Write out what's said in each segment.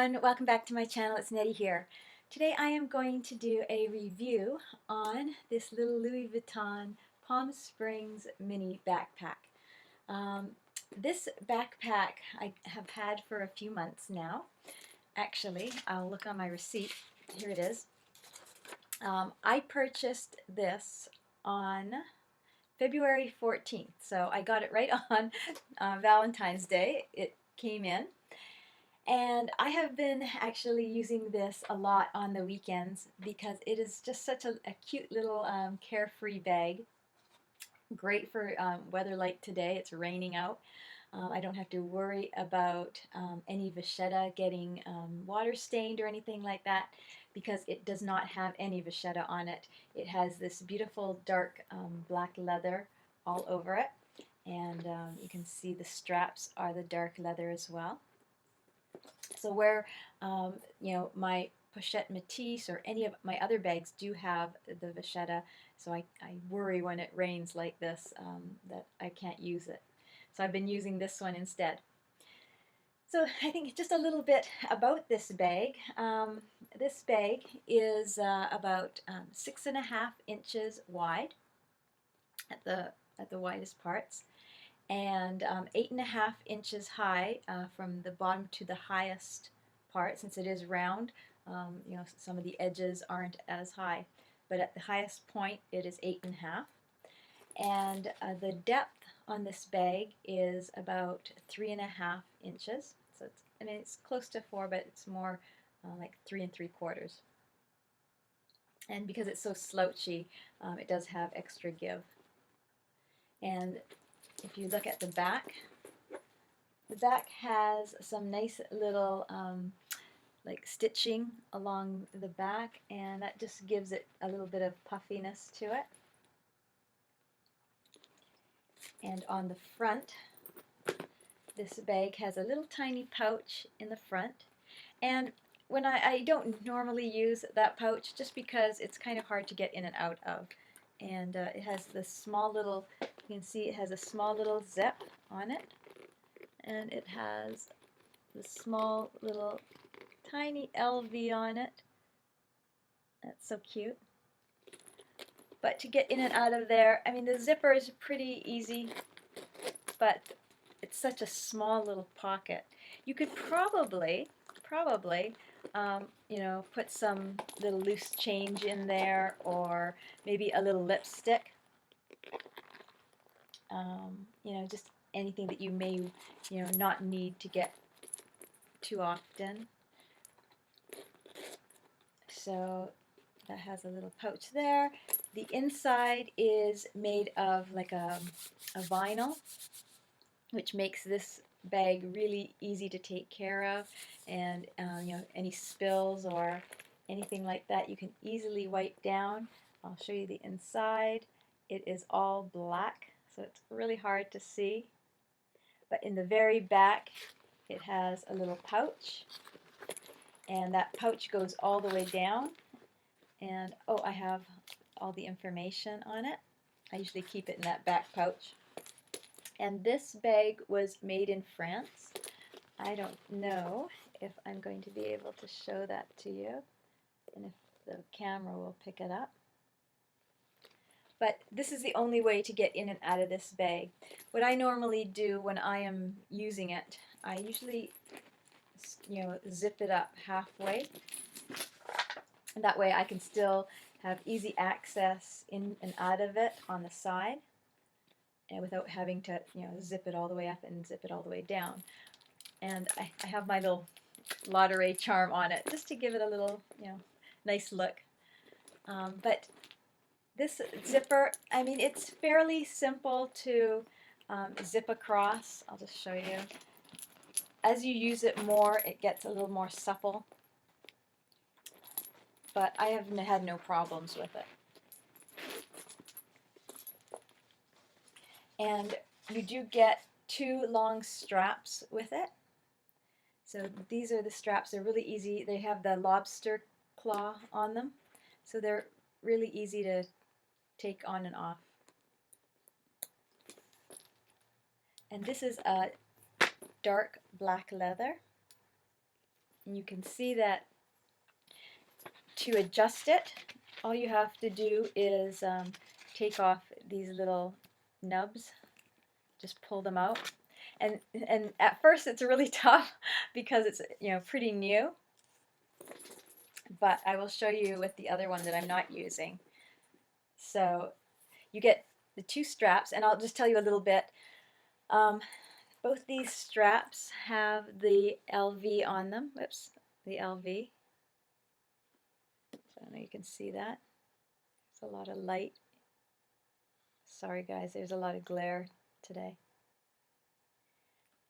everyone, welcome back to my channel. It's Nettie here. Today I am going to do a review on this little Louis Vuitton Palm Springs mini backpack. This backpack I have had for a few months now. Actually, I'll look on my receipt. Here it is. I purchased this on February 14th, so I got it right on Valentine's Day. It came in. And I have been actually using this a lot on the weekends because it is just such a cute little carefree bag. Great for weather like today. It's raining out. I don't have to worry about any vachetta getting water stained or anything like that because it does not have any vachetta on it. It has this beautiful dark black leather all over it, and you can see the straps are the dark leather as well. So where my pochette Matisse or any of my other bags do have the vachetta, so I worry when it rains like this that I can't use it. So I've been using this one instead. So I think just a little bit about this bag. This bag is about 6.5 inches wide at the widest parts, and 8.5 inches high from the bottom to the highest part. Since it is round, some of the edges aren't as high, but at the highest point it is 8.5. And the depth on this bag is about 3.5 inches. So it's close to 4, but it's more like 3 3/4. And because it's so slouchy, it does have extra give. And if you look at the back has some nice little like stitching along the back, and that just gives it a little bit of puffiness to it. And on the front, this bag has a little tiny pouch in the front, and when I don't normally use that pouch just because it's kind of hard to get in and out of. And it has this small little, you can see it has a small little zip on it, and it has this small little tiny LV on it. That's so cute. But to get in and out of there, I mean, the zipper is pretty easy, but it's such a small little pocket. You could probably put some little loose change in there, or maybe a little lipstick. Just anything that you may, not need to get too often. So that has a little pouch there. The inside is made of like a vinyl, which makes this bag really easy to take care of, and any spills or anything like that you can easily wipe down. I'll show you the inside. It is all black, so it's really hard to see. But in the very back, it has a little pouch, and that pouch goes all the way down. And I have all the information on it. I usually keep it in that back pouch. And this bag was made in France. I don't know if I'm going to be able to show that to you, and if the camera will pick it up. But this is the only way to get in and out of this bag. What I normally do when I am using it, I usually zip it up halfway, and that way I can still have easy access in and out of it on the side, and without having to zip it all the way up and zip it all the way down. And I have my little Lottery charm on it just to give it a little nice look. But this zipper, I mean, it's fairly simple to zip across. I'll just show you. As you use it more, it gets a little more supple, but I have had no problems with it. And you do get 2 long straps with it. So these are the straps. They're really easy. They have the lobster claw on them, so they're really easy to take on and off. And this is a dark black leather. And you can see that to adjust it, all you have to do is take off these little nubs, just pull them out. And at first it's really tough because it's, you know, pretty new, but I will show you with the other one that I'm not using. So you get the two straps, and I'll just tell you a little bit. Both these straps have the LV on them. Whoops, the LV. So I don't know, you can see that. There's a lot of light. Sorry guys, there's a lot of glare today.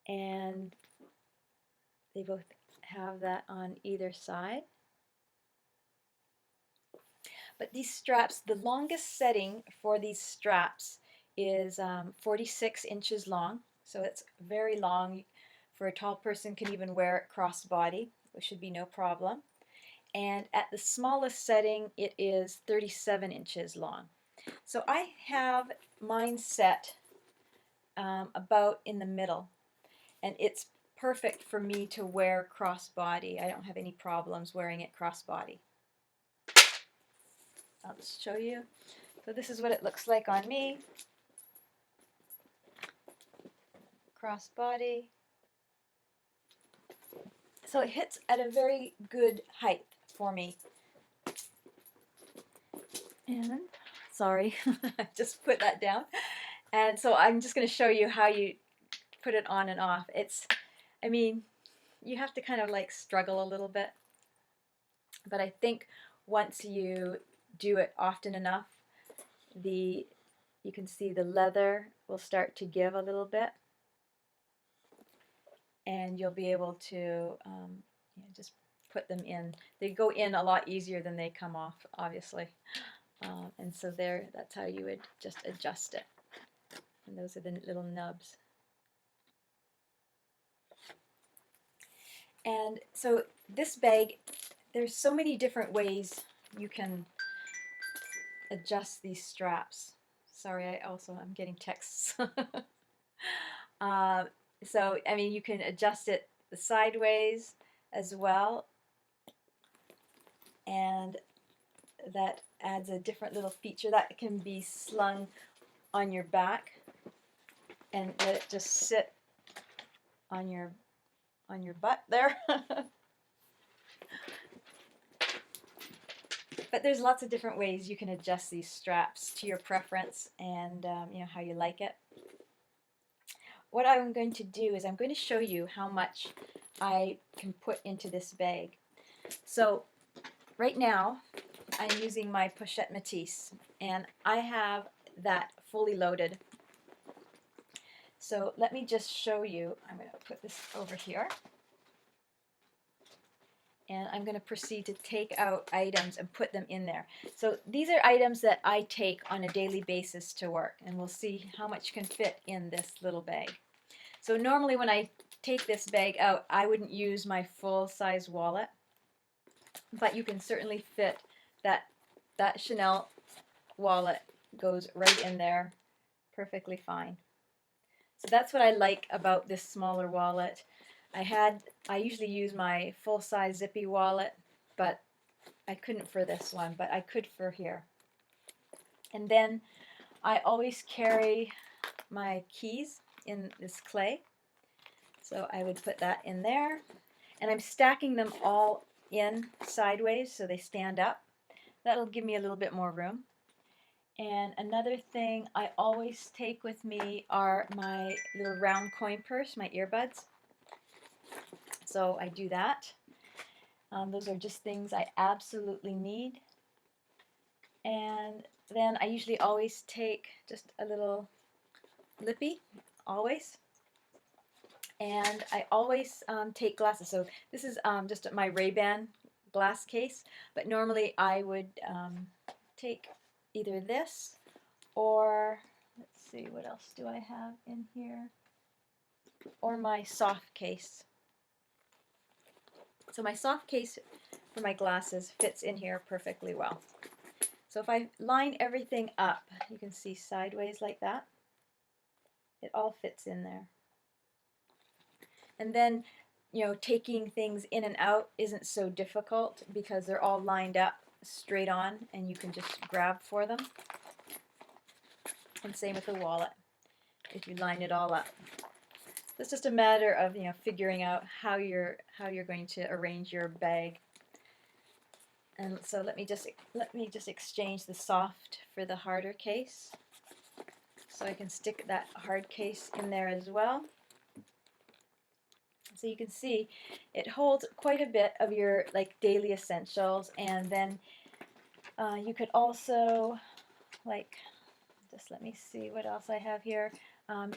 And they both have that on either side. But these straps, the longest setting for these straps is 46 inches long. So it's very long. For a tall person, can even wear it crossbody, which should be no problem. And at the smallest setting, it is 37 inches long. So I have mine set about in the middle, and it's perfect for me to wear crossbody. I don't have any problems wearing it crossbody. I'll just show you. So this is what it looks like on me. Crossbody. So it hits at a very good height for me. And sorry, I just put that down. And so I'm just going to show you how you put it on and off. It's, I mean, you have to kind of like struggle a little bit. But I think once you do it often enough, you can see the leather will start to give a little bit. And you'll be able to you know, just put them in. They go in a lot easier than they come off, obviously. And so there, that's how you would just adjust it. And those are the little nubs. And so this bag, there's so many different ways you can adjust these straps. Sorry, I'm getting texts. So, I mean, you can adjust it sideways as well. And that adds a different little feature that can be slung on your back and let it just sit on your butt there. But there's lots of different ways you can adjust these straps to your preference and you know, how you like it. What I'm going to do is I'm going to show you how much I can put into this bag. So right now I'm using my pochette Matisse, and I have that fully loaded. So let me just show you. I'm going to put this over here. And I'm going to proceed to take out items and put them in there. So these are items that I take on a daily basis to work, and we'll see how much can fit in this little bag. So normally when I take this bag out, I wouldn't use my full-size wallet, but you can certainly fit that Chanel wallet goes right in there perfectly fine. So that's what I like about this smaller wallet. I usually use my full-size zippy wallet, but I couldn't for this one, but I could for here. And then I always carry my keys in this clay. So I would put that in there. And I'm stacking them all in sideways so they stand up. That'll give me a little bit more room. And another thing I always take with me are my little round coin purse, my earbuds. So I do that. Those are just things I absolutely need. And then I usually always take just a little lippy, always. And I always take glasses. So this is just my Ray-Ban glass case, but normally I would take either this or, let's see, what else do I have in here? Or my soft case. So my soft case for my glasses fits in here perfectly well. So if I line everything up, you can see sideways like that. It all fits in there. And then taking things in and out isn't so difficult because they're all lined up straight on and you can just grab for them. And same with the wallet, if you line it all up. It's just a matter of figuring out how you're going to arrange your bag. And so let me just exchange the soft for the harder case, so I can stick that hard case in there as well. So you can see it holds quite a bit of your daily essentials, and then you could also just let me see what else I have here.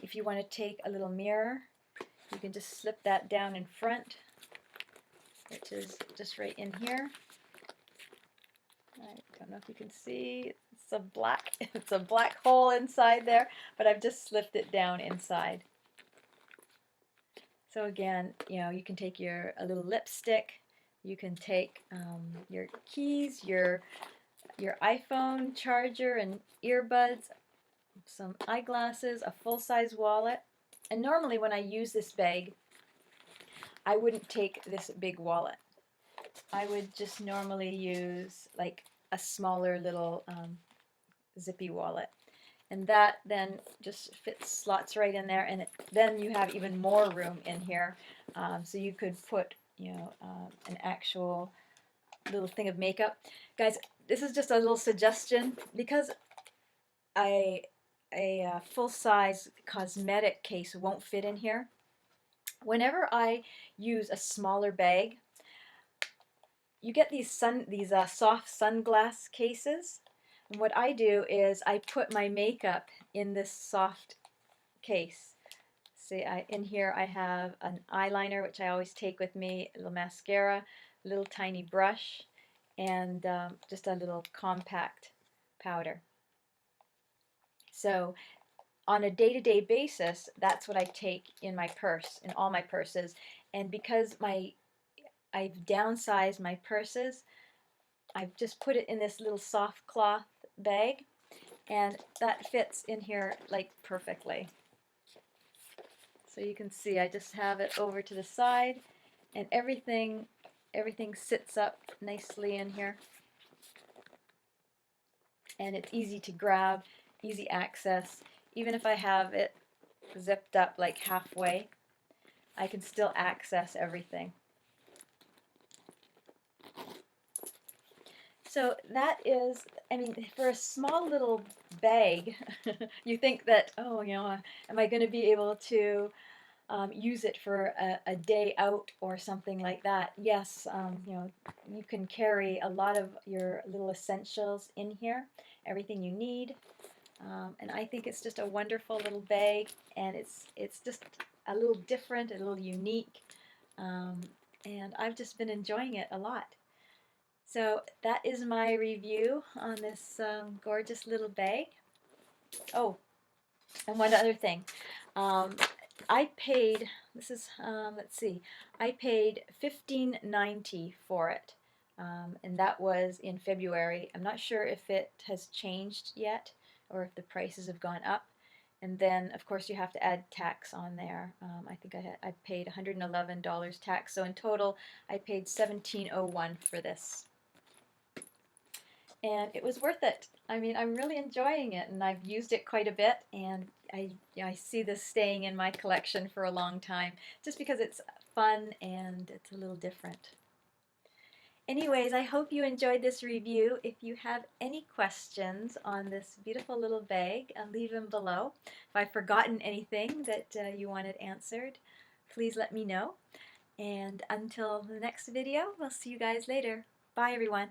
If you want to take a little mirror, you can just slip that down in front, which is just right in here. I don't know if you can see, it's a black hole inside there, but I've just slipped it down inside. So again, you can take a little lipstick, you can take your keys, your iPhone charger and earbuds, some eyeglasses, a full-size wallet. And normally when I use this bag, I wouldn't take this big wallet. I would just normally use a smaller little zippy wallet. And that then just slots right in there, and then you have even more room in here. So you could put an actual little thing of makeup. Guys, this is just a little suggestion, because a full-size cosmetic case won't fit in here. Whenever I use a smaller bag, you get these soft sunglass cases. And what I do is I put my makeup in this soft case. See, in here I have an eyeliner, which I always take with me, a little mascara, a little tiny brush, and just a little compact powder. So on a day-to-day basis, that's what I take in my purse, in all my purses. And because I've downsized my purses, I've just put it in this little soft cloth bag, and that fits in here perfectly. So you can see I just have it over to the side, and everything sits up nicely in here, and it's easy to grab, easy access. Even if I have it zipped up halfway, I can still access everything. So that is, I mean, for a small little bag, you think that, oh, am I going to be able to use it for a day out or something like that? Yes, you can carry a lot of your little essentials in here, everything you need. And I think it's just a wonderful little bag, and it's just a little different, a little unique, and I've just been enjoying it a lot. So that is my review on this gorgeous little bag. Oh, and one other thing. I paid, let's see, I paid $15.90 for it, and that was in February. I'm not sure if it has changed yet or if the prices have gone up. And then, of course, you have to add tax on there. I think I paid $111 tax, so in total I paid $17.01 for this. And it was worth it. I mean, I'm really enjoying it, and I've used it quite a bit, and I see this staying in my collection for a long time, just because it's fun and it's a little different. Anyways, I hope you enjoyed this review. If you have any questions on this beautiful little bag, leave them below. If I've forgotten anything that you wanted answered, please let me know. And until the next video, we'll see you guys later. Bye, everyone.